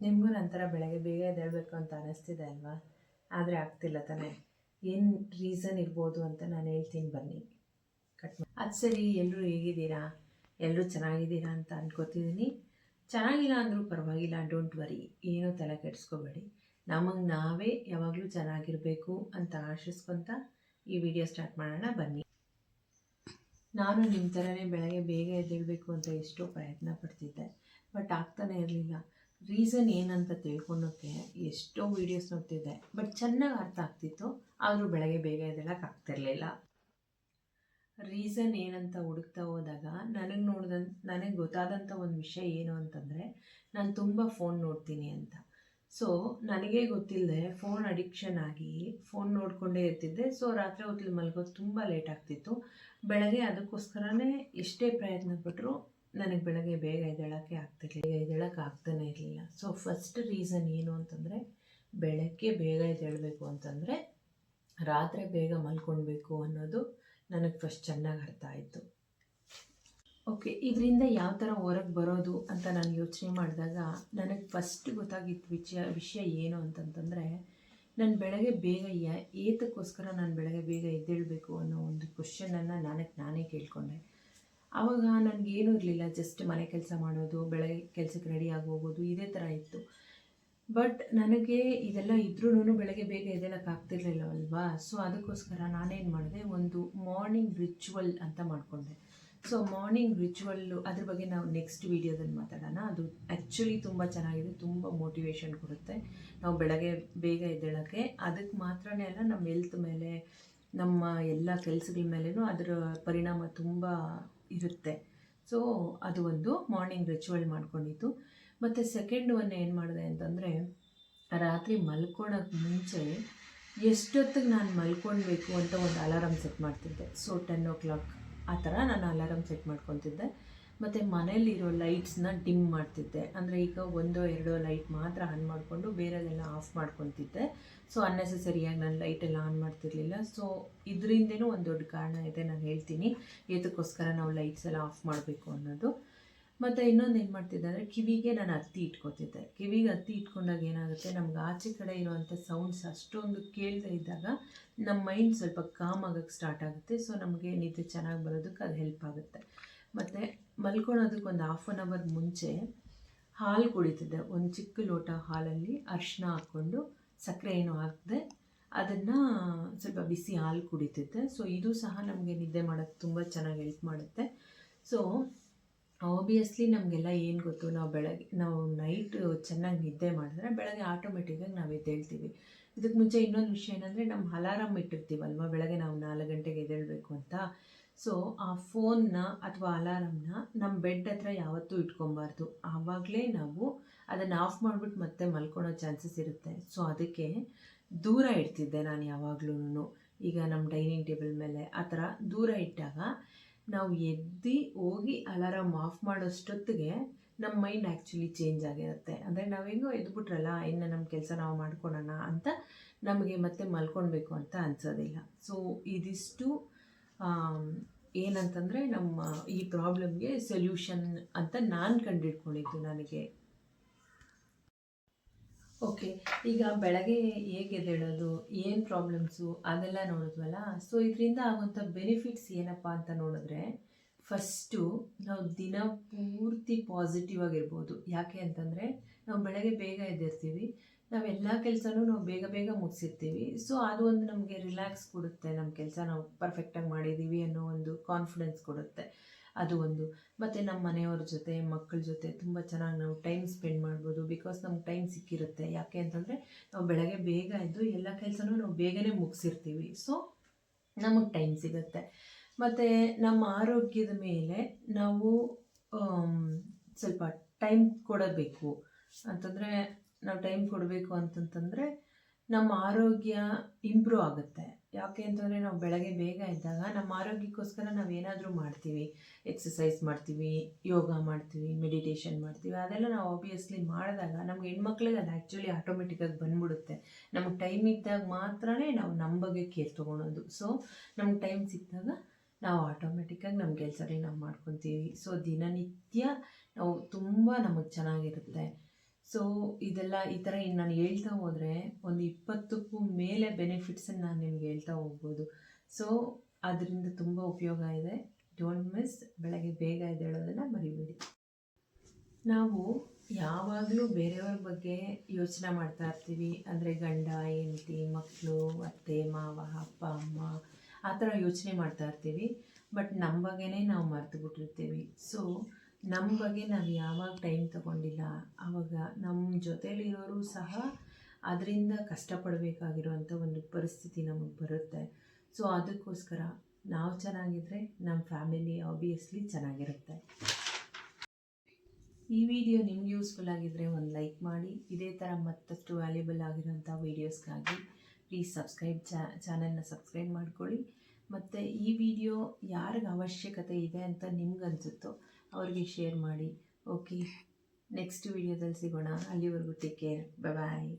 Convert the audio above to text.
ನಿಮಗೂ ನಂತರ ಬೆಳಗ್ಗೆ ಬೇಗ ಎದ್ದೇಳಬೇಕು ಅಂತ ಅನ್ನಿಸ್ತಿದೆ ಅಲ್ವಾ? ಆದರೆ ಆಗ್ತಿಲ್ಲ ತಾನೇ. ಏನು ರೀಸನ್ ಇರ್ಬೋದು ಅಂತ ನಾನು ಹೇಳ್ತೀನಿ ಬನ್ನಿ. ಅದು ಸರಿ, ಎಲ್ಲರೂ ಹೇಗಿದ್ದೀರಾ? ಎಲ್ಲರೂ ಚೆನ್ನಾಗಿದ್ದೀರಾ ಅಂತ ಅಂದ್ಕೋತಿದ್ದೀನಿ. ಚೆನ್ನಾಗಿಲ್ಲ ಅಂದರೂ ಪರವಾಗಿಲ್ಲ, ಡೋಂಟ್ ವರಿ, ಏನೂ ತಲೆ ಕೆಡಿಸ್ಕೋಬೇಡಿ. ನಮಗೆ ನಾವೇ ಯಾವಾಗಲೂ ಚೆನ್ನಾಗಿರಬೇಕು ಅಂತ ಆಶಿಸ್ಕೊತ ಈ ವಿಡಿಯೋ ಸ್ಟಾರ್ಟ್ ಮಾಡೋಣ ಬನ್ನಿ. ನಾನು ನಿಮ್ಮ ಥರನೇ ಬೆಳಗ್ಗೆ ಬೇಗ ಎದ್ದೇಳಬೇಕು ಅಂತ ಎಷ್ಟೋ ಪ್ರಯತ್ನ ಪಡ್ತಿದ್ದೆ, ಬಟ್ ಆಗ್ತಾನೆ ಇರಲಿಲ್ಲ. ರೀಸನ್ ಏನಂತ ತಿಳ್ಕೊಳೋಕ್ಕೆ ಎಷ್ಟೋ ವೀಡಿಯೋಸ್ ನೋಡ್ತಿದ್ದೆ, ಬಟ್ ಚೆನ್ನಾಗಿ ಅರ್ಥ ಆಗ್ತಿತ್ತು, ಆದರೂ ಬೆಳಗ್ಗೆ ಬೇಗ ಎದ್ದೇಳಕ್ಕೆ ಆಗ್ತಿರ್ಲಿಲ್ಲ. ರೀಸನ್ ಏನಂತ ಹುಡುಕ್ತಾ ಹೋದಾಗ ನನಗೆ ಗೊತ್ತಾದಂಥ ಒಂದು ವಿಷಯ ಏನು ಅಂತಂದರೆ, ನಾನು ತುಂಬ ಫೋನ್ ನೋಡ್ತೀನಿ ಅಂತ. ಸೊ ನನಗೆ ಗೊತ್ತಿಲ್ಲದೆ ಫೋನ್ ಅಡಿಕ್ಷನ್ ಆಗಿ ಫೋನ್ ನೋಡಿಕೊಂಡೇ ಇರ್ತಿದ್ದೆ. ಸೊ ರಾತ್ರಿ ಹೊತ್ತಲ್ಲಿ ಮಲಗೋದು ತುಂಬ ಲೇಟ್ ಆಗ್ತಿತ್ತು. ಬೆಳಗ್ಗೆ ಅದಕ್ಕೋಸ್ಕರನೇ ಎಷ್ಟೇ ಪ್ರಯತ್ನ ಪಟ್ಟರು ನನಗೆ ಬೆಳಗ್ಗೆ ಬೇಗ ಎದ್ದೇಳಕ್ಕೆ ಆಗ್ತಾನೆ ಇರಲಿಲ್ಲ. ಸೊ ಫಸ್ಟ್ ರೀಸನ್ ಏನು ಅಂತಂದರೆ, ಬೆಳಗ್ಗೆ ಬೇಗ ಎದ್ದೇಳಬೇಕು ಅಂತಂದರೆ ರಾತ್ರಿ ಬೇಗ ಮಲ್ಕೊಳ್ಬೇಕು ಅನ್ನೋದು ನನಗೆ ಫಸ್ಟ್ ಚೆನ್ನಾಗಿ ಅರ್ಥ ಆಯಿತು. ಓಕೆ, ಇದರಿಂದ ಯಾವ ಥರ ಹೊರಗೆ ಬರೋದು ಅಂತ ನಾನು ಯೋಚನೆ ಮಾಡಿದಾಗ ನನಗೆ ಫಸ್ಟ್ ಗೊತ್ತಾಗಿದ್ದ ವಿಷಯ ಏನು ಅಂತಂತಂದರೆ, ನಾನು ಬೆಳಗ್ಗೆ ಬೇಗ ಏತಕ್ಕೋಸ್ಕರ ನಾನು ಬೆಳಗ್ಗೆ ಬೇಗ ಎದ್ದೇಳಬೇಕು ಅನ್ನೋ ಒಂದು ಕ್ವಶನನ್ನು ನಾನೇ ಕೇಳಿಕೊಂಡೆ. ಆವಾಗ ನನಗೇನೂ ಇರಲಿಲ್ಲ, ಜಸ್ಟ್ ಮನೆ ಕೆಲಸ ಮಾಡೋದು, ಬೆಳಗ್ಗೆ ಕೆಲಸಕ್ಕೆ ರೆಡಿ ಆಗಿ ಹೋಗೋದು, ಇದೇ ಥರ ಇತ್ತು. ಬಟ್ ನನಗೆ ಇದೆಲ್ಲ ಇದ್ರೂ ಬೆಳಗ್ಗೆ ಬೇಗ ಎದ್ದೇಳಕ್ಕೆ ಆಗ್ತಿರ್ಲಿಲ್ಲ ಅಲ್ವಾ? ಸೊ ಅದಕ್ಕೋಸ್ಕರ ನಾನೇನು ಮಾಡಿದೆ, ಒಂದು ಮಾರ್ನಿಂಗ್ ರಿಚುವಲ್ ಅಂತ ಮಾಡಿಕೊಂಡೆ. ಸೊ ಮಾರ್ನಿಂಗ್ ರಿಚುವಲ್ಲು ಅದ್ರ ಬಗ್ಗೆ ನಾವು ನೆಕ್ಸ್ಟ್ ವೀಡಿಯೋದಲ್ಲಿ ಮಾತಾಡೋಣ. ಅದು ಆ್ಯಕ್ಚುಲಿ ತುಂಬ ಚೆನ್ನಾಗಿದೆ, ತುಂಬ ಮೋಟಿವೇಶನ್ ಕೊಡುತ್ತೆ ನಾವು ಬೆಳಗ್ಗೆ ಬೇಗ ಎದ್ದೇಳೋಕ್ಕೆ. ಅದಕ್ಕೆ ಮಾತ್ರನೇ ಅಲ್ಲ, ನಮ್ಮ ಹೆಲ್ತ್ ಮೇಲೆ, ನಮ್ಮ ಎಲ್ಲ ಕೆಲಸಗಳ ಮೇಲೇನೂ ಅದರ ಪರಿಣಾಮ ತುಂಬ ಇರುತ್ತೆ. ಸೊ ಅದು ಒಂದು ಮಾರ್ನಿಂಗ್ ರಿಚುವಲ್ ಮಾಡ್ಕೊಂಡಿತ್ತು. ಮತ್ತು ಸೆಕೆಂಡ್ ಒನ್ ಏನು ಮಾಡಿದೆ ಅಂತಂದರೆ, ರಾತ್ರಿ ಮಲ್ಕೊಳಕ್ಕೆ ಮುಂಚೆ ಎಷ್ಟೊತ್ತಿಗೆ ನಾನು ಮಲ್ಕೊಳ್ಬೇಕು ಅಂತ ಒಂದು ಅಲಾರಮ್ ಸೆಟ್ ಮಾಡ್ತಿದ್ದೆ. ಸೊ 10 o'clock ಆ ಥರ ನಾನು ಅಲಾರಮ್ ಸೆಟ್ ಮಾಡ್ಕೊತಿದ್ದೆ. ಮತ್ತು ಮನೇಲಿರೋ ಲೈಟ್ಸ್ನ ಡಿಮ್ ಮಾಡ್ತಿದ್ದೆ. ಅಂದರೆ ಈಗ 1-2 ಲೈಟ್ ಮಾತ್ರ ಆನ್ ಮಾಡಿಕೊಂಡು ಬೇರೆದೆಲ್ಲ ಆಫ್ ಮಾಡ್ಕೊತಿದ್ದೆ. ಸೊ ಅನ್ನೆಸೆಸರಿಯಾಗಿ ನಾನು ಲೈಟೆಲ್ಲ ಆನ್ ಮಾಡ್ತಿರ್ಲಿಲ್ಲ. ಸೊ ಇದರಿಂದೇನೂ ಒಂದು ದೊಡ್ಡ ಕಾರಣ ಇದೆ, ನಾನು ಹೇಳ್ತೀನಿ ಏತಕ್ಕೋಸ್ಕರ ನಾವು ಲೈಟ್ಸ್ ಎಲ್ಲ ಆಫ್ ಮಾಡಬೇಕು ಅನ್ನೋದು. ಮತ್ತು ಇನ್ನೊಂದು ಏನು ಮಾಡ್ತಿದ್ದೆ ಅಂದರೆ, ಕಿವಿಗೆ ನಾನು ಹತ್ತಿ ಇಟ್ಕೊತಿದ್ದೆ. ಕಿವಿಗೆ ಹತ್ತಿ ಇಟ್ಕೊಂಡಾಗ ಏನಾಗುತ್ತೆ, ನಮ್ಗೆ ಆಚೆ ಕಡೆ ಇರುವಂಥ ಸೌಂಡ್ಸ್ ಅಷ್ಟೊಂದು ಕೇಳದೇ ಇದ್ದಾಗ ನಮ್ಮ ಮೈಂಡ್ ಸ್ವಲ್ಪ ಕಾಮ್ ಆಗೋಕ್ಕೆ ಸ್ಟಾರ್ಟ್ ಆಗುತ್ತೆ. ಸೊ ನಮಗೆ ನಿದ್ದೆ ಚೆನ್ನಾಗಿ ಬರೋದಕ್ಕೆ ಅದು ಹೆಲ್ಪ್ ಆಗುತ್ತೆ. ಮತ್ತು ಮಲ್ಕೊಳೋದಕ್ಕೆ ಒಂದು 1/2 hour ಮುಂಚೆ ಹಾಲು ಕುಡಿತಿದ್ದೆ. ಒಂದು ಚಿಕ್ಕ ಲೋಟ ಹಾಲಲ್ಲಿ ಅರಿಶಿನ ಹಾಕ್ಕೊಂಡು, ಸಕ್ಕರೆ ಏನೂ ಹಾಕದೆ ಅದನ್ನು ಸ್ವಲ್ಪ ಬಿಸಿ ಹಾಲು ಕುಡಿತಿದ್ದೆ. ಸೊ ಇದು ಸಹ ನಮಗೆ ನಿದ್ದೆ ಮಾಡೋಕ್ಕೆ ತುಂಬ ಚೆನ್ನಾಗಿ ಹೆಲ್ಪ್ ಮಾಡುತ್ತೆ. ಸೊ ಆಬ್ವಿಯಸ್ಲಿ ನಮಗೆಲ್ಲ ಏನು ಗೊತ್ತು, ನಾವು ನೈಟ್ ಚೆನ್ನಾಗಿ ನಿದ್ದೆ ಮಾಡಿದ್ರೆ ಬೆಳಗ್ಗೆ ಆಟೋಮೆಟಿಕ್ಕಾಗಿ ನಾವು ಎದ್ದೇಳ್ತೀವಿ. ಇದಕ್ಕೆ ಮುಂಚೆ ಇನ್ನೊಂದು ವಿಷಯ ಏನಂದರೆ, ನಮ್ಮ ಅಲಾರಮ್ ಇಟ್ಟಿರ್ತೀವಲ್ವ ಬೆಳಗ್ಗೆ ನಾವು 4 ಗಂಟೆಗೆ ಎದ್ದೇಳಬೇಕು ಅಂತ. ಸೊ ಆ ಫೋನ್ನ ಅಥವಾ ಅಲಾರಮ್ನ ನಮ್ಮ ಬೆಡ್ ಹತ್ರ ಯಾವತ್ತೂ ಇಟ್ಕೊಬಾರ್ದು. ಆವಾಗಲೇ ನಾವು ಅದನ್ನು ಆಫ್ ಮಾಡಿಬಿಟ್ಟು ಮತ್ತೆ ಮಲ್ಕೊಳೋ ಚಾನ್ಸಸ್ ಇರುತ್ತೆ. ಸೊ ಅದಕ್ಕೆ ದೂರ ಇಡ್ತಿದ್ದೆ ನಾನು ಯಾವಾಗ್ಲೂ. ಈಗ ನಮ್ಮ ಡೈನಿಂಗ್ ಟೇಬಲ್ ಮೇಲೆ ಆ ಥರ ದೂರ ಇಟ್ಟಾಗ ನಾವು ಹೋಗಿ ಅಲಾರಾಮ್ ಆಫ್ ಮಾಡೋಷ್ಟೊತ್ತಿಗೆ ನಮ್ಮ ಮೈಂಡ್ ಆ್ಯಕ್ಚುಲಿ ಚೇಂಜ್ ಆಗಿರುತ್ತೆ. ಅಂದರೆ ನಾವೇಗೋ ಎದ್ಬಿಟ್ರಲ್ಲ, ಇನ್ನು ನಮ್ಮ ಕೆಲಸ ನಾವು ಮಾಡ್ಕೊಳೋಣ ಅಂತ ನಮಗೆ ಮತ್ತೆ ಮಲ್ಕೊಳ್ಬೇಕು ಅಂತ ಅನಿಸೋದಿಲ್ಲ. ಸೊ ಇದಿಷ್ಟು ಏನಂತಂದರೆ ನಮ್ಮ ಈ ಪ್ರಾಬ್ಲಮ್ಗೆ ಸೊಲ್ಯೂಷನ್ ಅಂತ ನಾನು ಕಂಡುಹಿಡ್ಕೊಂಡಿದ್ದು ನನಗೆ. ಓಕೆ, ಈಗ ಬೆಳಗ್ಗೆ ಹೇಗೆ ಎದ್ದೇಳೋದು, ಏನು ಪ್ರಾಬ್ಲಮ್ಸು ಅದೆಲ್ಲ ನೋಡಿದ್ವಲ್ಲ. ಸೊ ಇದರಿಂದ ಆಗುವಂಥ ಬೆನಿಫಿಟ್ಸ್ ಏನಪ್ಪ ಅಂತ ನೋಡಿದ್ರೆ, ಫಸ್ಟು ನಾವು ದಿನ ಪೂರ್ತಿ ಪಾಸಿಟಿವ್ ಆಗಿರ್ಬೋದು. ಯಾಕೆ ಅಂತಂದರೆ, ನಾವು ಬೆಳಗ್ಗೆ ಬೇಗ ಎದ್ದಿರ್ತೀವಿ, ನಾವೆಲ್ಲ ಕೆಲಸನೂ ನಾವು ಬೇಗ ಬೇಗ ಮುಗಿಸಿರ್ತೀವಿ. ಸೊ ಅದು ಒಂದು ನಮಗೆ ರಿಲ್ಯಾಕ್ಸ್ ಕೊಡುತ್ತೆ, ನಮ್ಮ ಕೆಲಸ ನಾವು ಪರ್ಫೆಕ್ಟಾಗಿ ಮಾಡಿದ್ದೀವಿ ಅನ್ನೋ ಒಂದು ಕಾನ್ಫಿಡೆನ್ಸ್ ಕೊಡುತ್ತೆ, ಅದು ಒಂದು. ಮತ್ತು ನಮ್ಮ ಮನೆಯವ್ರ ಜೊತೆ, ಮಕ್ಕಳ ಜೊತೆ ತುಂಬ ಚೆನ್ನಾಗಿ ನಾವು ಟೈಮ್ ಸ್ಪೆಂಡ್ ಮಾಡ್ಬೋದು. ಬಿಕಾಸ್ ನಮ್ಗೆ ಟೈಮ್ ಸಿಕ್ಕಿರುತ್ತೆ. ಯಾಕೆ ಅಂತಂದರೆ, ನಾವು ಬೆಳಗ್ಗೆ ಬೇಗ ಎದ್ದು ಎಲ್ಲ ಕೆಲಸನೂ ನಾವು ಬೇಗನೆ ಮುಗಿಸಿರ್ತೀವಿ. ಸೊ ನಮಗೆ ಟೈಮ್ ಸಿಗುತ್ತೆ. ಮತ್ತು ನಮ್ಮ ಆರೋಗ್ಯದ ಮೇಲೆ ನಾವು ಸ್ವಲ್ಪ ಟೈಮ್ ಕೊಡಬೇಕು ಅಂತಂದರೆ, ನಾವು ಟೈಮ್ ಕೊಡಬೇಕು ಅಂತಂತಂದರೆ ನಮ್ಮ ಆರೋಗ್ಯ ಇಂಪ್ರೂವ್ ಆಗುತ್ತೆ. ಯಾಕೆ ಅಂತಂದರೆ, ನಾವು ಬೆಳಗ್ಗೆ ಬೇಗ ಇದ್ದಾಗ ನಮ್ಮ ಆರೋಗ್ಯಕ್ಕೋಸ್ಕರ ನಾವು ಏನಾದರೂ ಮಾಡ್ತೀವಿ, ಎಕ್ಸಸೈಸ್ ಮಾಡ್ತೀವಿ, ಯೋಗ ಮಾಡ್ತೀವಿ, ಮೆಡಿಟೇಷನ್ ಮಾಡ್ತೀವಿ. ಅದೆಲ್ಲ ನಾವು ಆಬ್ವಿಯಸ್ಲಿ ಮಾಡಿದಾಗ ನಮ್ಗೆ ಹೆಣ್ಮಕ್ಳಿಗೆ ಅದು ಆ್ಯಕ್ಚುಲಿ ಆಟೋಮೆಟಿಕ್ಕಾಗಿ ಬಂದ್ಬಿಡುತ್ತೆ. ನಮಗೆ ಟೈಮ್ ಇದ್ದಾಗ ಮಾತ್ರನೇ ನಾವು ನಮ್ಮ ಬಗ್ಗೆ ಕೇರ್ ತೊಗೊಳೋದು. ಸೊ ನಮ್ಗೆ ಟೈಮ್ ಸಿಕ್ಕಿದಾಗ ನಾವು ಆಟೋಮೆಟಿಕ್ಕಾಗಿ ನಮ್ಮ ಕೆಲಸಗಳನ್ನ ನಾವು ಮಾಡ್ಕೊತೀವಿ. ಸೊ ದಿನನಿತ್ಯ ನಾವು ತುಂಬ ನಮಗೆ ಚೆನ್ನಾಗಿರುತ್ತೆ. ಸೊ ಇದೆಲ್ಲ ಈ ಥರ ನಾನು ಹೇಳ್ತಾ ಹೋದರೆ ಒಂದು 20ಕ್ಕೂ ಮೇಲೆ ಬೆನಿಫಿಟ್ಸನ್ನು ನಾನು ನಿಮ್ಗೆ ಹೇಳ್ತಾ ಹೋಗ್ಬೋದು. ಸೊ ಅದರಿಂದ ತುಂಬ ಉಪಯೋಗ ಇದೆ. Don't miss. ಬೆಳಗ್ಗೆ ಬೇಗ ಎದ್ದೇಳೋದನ್ನು ಮರಿಬೇಡಿ. ನಾವು ಯಾವಾಗಲೂ ಬೇರೆಯವ್ರ ಬಗ್ಗೆ ಯೋಚನೆ ಮಾಡ್ತಾ ಇರ್ತೀವಿ. ಅಂದರೆ ಗಂಡ, ಹೆಂಡತಿ, ಮಕ್ಕಳು, ಅತ್ತೆ, ಮಾವ, ಅಪ್ಪ, ಅಮ್ಮ ಆ ಥರ ಯೋಚನೆ ಮಾಡ್ತಾ ಇರ್ತೀವಿ. ಬಟ್ ನಮ್ಮ ಬಗ್ಗೆನೇ ನಾವು ಮರೆತು ಬಿಟ್ಟಿರ್ತೀವಿ. ಸೊ ನಮ್ಮ ಬಗ್ಗೆ ನಾವು ಯಾವಾಗ ಟೈಮ್ ತಗೊಂಡಿಲ್ಲ ಆವಾಗ ನಮ್ಮ ಜೊತೆಲಿರೋರು ಸಹ ಅದರಿಂದ ಕಷ್ಟಪಡಬೇಕಾಗಿರುವಂಥ ಒಂದು ಪರಿಸ್ಥಿತಿ ನಮಗೆ ಬರುತ್ತೆ. ಸೊ ಅದಕ್ಕೋಸ್ಕರ ನಾವು ಚೆನ್ನಾಗಿದ್ದರೆ ನಮ್ಮ ಫ್ಯಾಮಿಲಿ ಆಬ್ವಿಯಸ್ಲಿ ಚೆನ್ನಾಗಿರುತ್ತೆ. ಈ ವಿಡಿಯೋ ನಿಮ್ಗೆ ಯೂಸ್ಫುಲ್ ಆಗಿದ್ದರೆ ಒಂದು ಲೈಕ್ ಮಾಡಿ. ಇದೇ ಥರ ಮತ್ತಷ್ಟು ವ್ಯಾಲ್ಯೂಬಲ್ ಆಗಿರೋಂಥ ವೀಡಿಯೋಸ್ಗಾಗಿ ಪ್ಲೀಸ್ ಚಾನಲ್ನ ಸಬ್ಸ್ಕ್ರೈಬ್ ಮಾಡ್ಕೊಳ್ಳಿ. ಮತ್ತು ಈ ವಿಡಿಯೋ ಯಾರಿಗೆ ಅವಶ್ಯಕತೆ ಇದೆ ಅಂತ ನಿಮ್ಗೆ ಅನಿಸುತ್ತೋ ಅವ್ರಿಗೆ ಶೇರ್ ಮಾಡಿ. ಓಕೆ, ನೆಕ್ಸ್ಟ್ ವಿಡಿಯೋದಲ್ಲಿ ಸಿಗೋಣ. ಅಲ್ಲಿವರೆಗೂ ಟೇಕ್ ಕೇರ್. ಬಾಯ್.